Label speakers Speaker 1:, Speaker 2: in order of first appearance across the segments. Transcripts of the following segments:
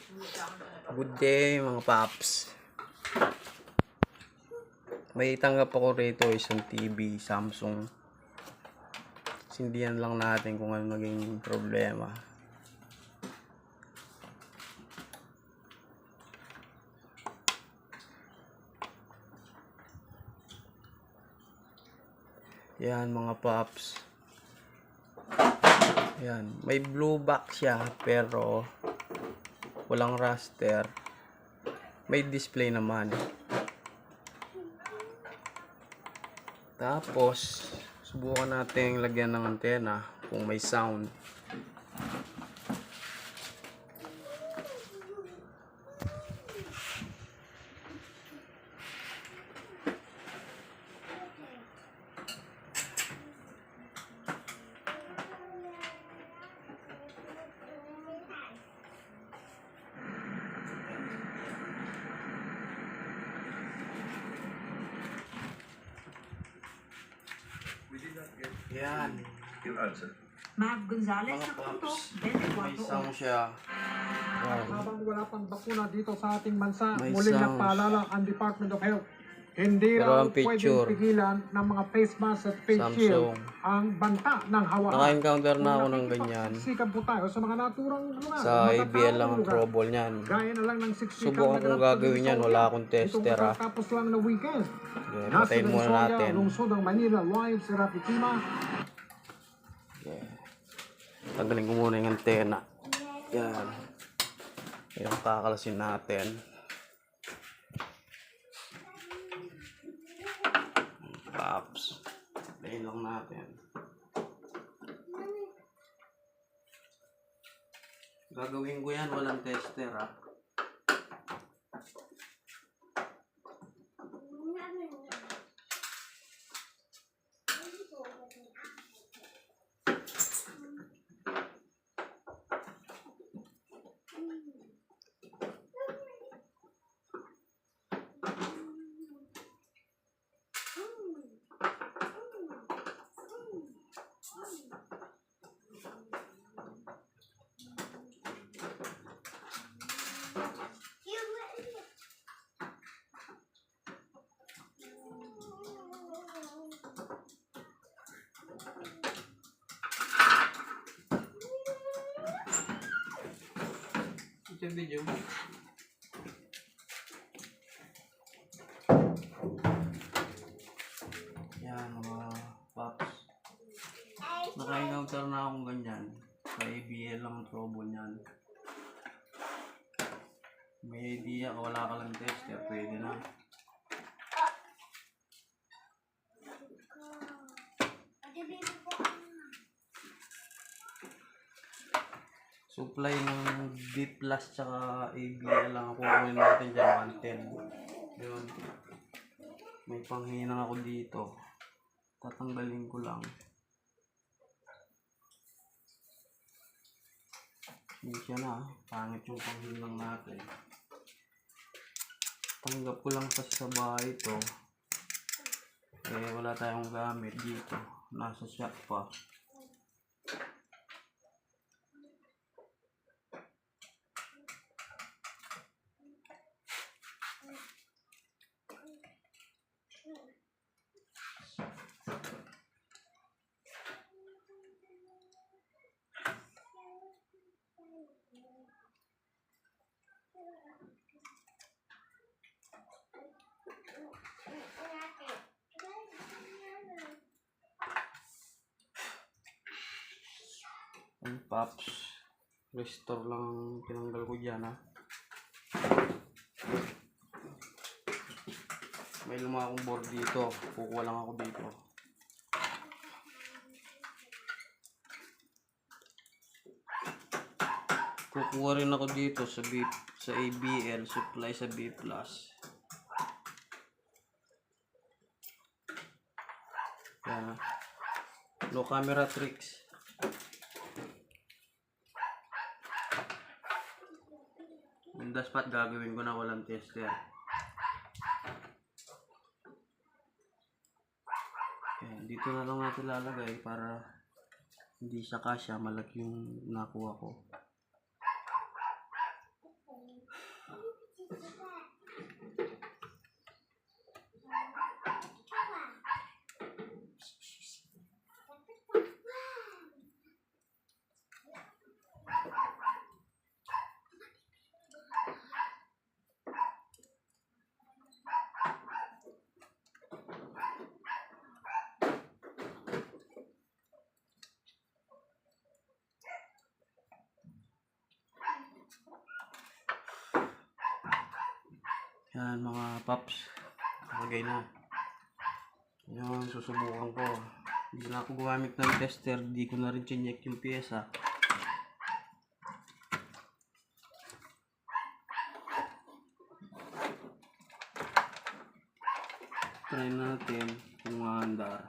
Speaker 1: Good day mga paps. May tanggap ako rito isang TV Samsung. Sindihan lang natin kung ano naging problema. Yan mga paps. Yan, may blue back siya pero walang raster. May display naman. Tapos subukan natin lagyan ng antena kung may sound. Yan.
Speaker 2: Mav Gonzalez
Speaker 1: Mga
Speaker 2: sa punto,
Speaker 1: paps, may
Speaker 2: 24
Speaker 1: sound siya. Wow.
Speaker 3: Habang wala pang bakuna dito sa ating bansa,
Speaker 1: May
Speaker 3: muling
Speaker 1: sounds.
Speaker 3: nagpaalala ang Department of Health. Hindi
Speaker 1: Pero
Speaker 3: raw
Speaker 1: ang picture,
Speaker 3: pwedeng pigilan ng mga face mask at face shield
Speaker 1: Samsung.
Speaker 3: ang banta ng hawa.
Speaker 1: Naka-encounter na ako ng ganyan.
Speaker 3: Sikat po tayo sa mga naturang lugar.
Speaker 1: Sa ABL lang ang trouble niyan.
Speaker 3: Gaya na lang ng 6
Speaker 1: Subukan kong gagawin yan, wala akong tester ha.
Speaker 3: Tapos lang na weekend.
Speaker 1: Okay,
Speaker 3: Nasa
Speaker 1: patayin muna
Speaker 3: Venezuela,
Speaker 1: natin.
Speaker 3: lungsod ng Manila, live si Rafi Tima.
Speaker 1: Okay. Tanggalin ko muna yung antena. Yan. Yung kakalasin natin. Pops. Patayin lang natin. Gagawin ko yan, walang tester ha. Ito yung video. Yan mga paps. Naka-encounter na akong ganyan. Sa ABL lang ang trouble niyan. May idea ka, wala ka lang tester, pwede na. Supply ng B plus tsaka ABL lang ako kunin natin dyan, 110. Yun. May panghinang ako dito. Tatanggalin ko lang. Hindi siya na. Pangit yung panghinang natin. Tanggap ko lang kasi sa bahay ito. Eh wala tayong gamit dito. Nasa shop pa. Ang pops, restore lang ang tinanggal ko dyan ha. May lumakong board dito, kukuha lang ako dito. Kukuha rin ako dito sa ABL, supply sa B plus. Yan. No camera tricks. On the spot gagawin ko na walang tester. Ayan, dito na lang natin lalagay para hindi siya kasya, malaki yung nakuha ko. Yan mga paps. Lagay na. Yan, susubukan ko. Hindi na ako gumamit ng tester. Hindi ko na rin chinek yung pyesa. Try natin kung maandar.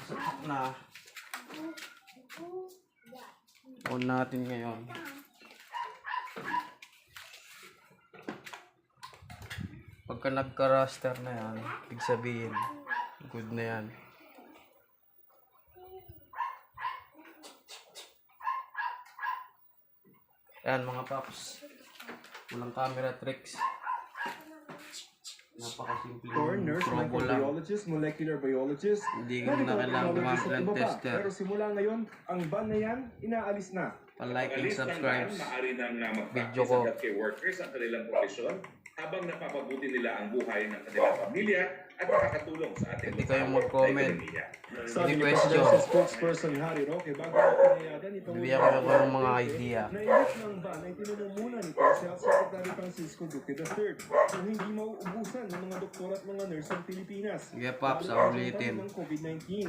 Speaker 1: Sapat na. On natin ngayon. Pagka nagka-raster na yan, ibig sabihin, good na yan. Yan mga paps. Walang camera tricks. Napakasimple
Speaker 4: Or
Speaker 1: yung
Speaker 4: nurse,
Speaker 1: trouble lang.
Speaker 4: microbiologist, molecular biologist.
Speaker 1: Hindi ko na
Speaker 4: medical
Speaker 1: kailangan
Speaker 4: technologist
Speaker 1: gumamit
Speaker 4: at
Speaker 1: ng
Speaker 4: iba pa.
Speaker 1: tester.
Speaker 4: Pero simula ngayon, ang ban na yan, inaalis na.
Speaker 1: Pa-like and subscribe.
Speaker 5: Maaari nang
Speaker 1: Video
Speaker 5: mag-practice
Speaker 1: ko.
Speaker 5: ang healthcare workers ang kanilang profesyon habang napapabuti nila ang buhay ng kanilang pamilya at nakakatulong sa ating
Speaker 1: Pwede kayong
Speaker 5: bansa
Speaker 1: mag-comment.
Speaker 5: at ekonomiya.
Speaker 4: Sabi
Speaker 1: Any
Speaker 4: ni
Speaker 1: question?
Speaker 4: Presidential Spokesperson Harry Roque, bago ang pinayagan itong
Speaker 1: Bibigyan ko ako ng mga idea.
Speaker 4: Nainis ng ban ay tinumumuna nito si Health Secretary Francisco Duque III kung hindi mauubusan ng mga doktor at mga nurse ng Pilipinas.
Speaker 1: Sige paps,
Speaker 4: Lalo na
Speaker 1: ulitin.
Speaker 4: ng COVID-19.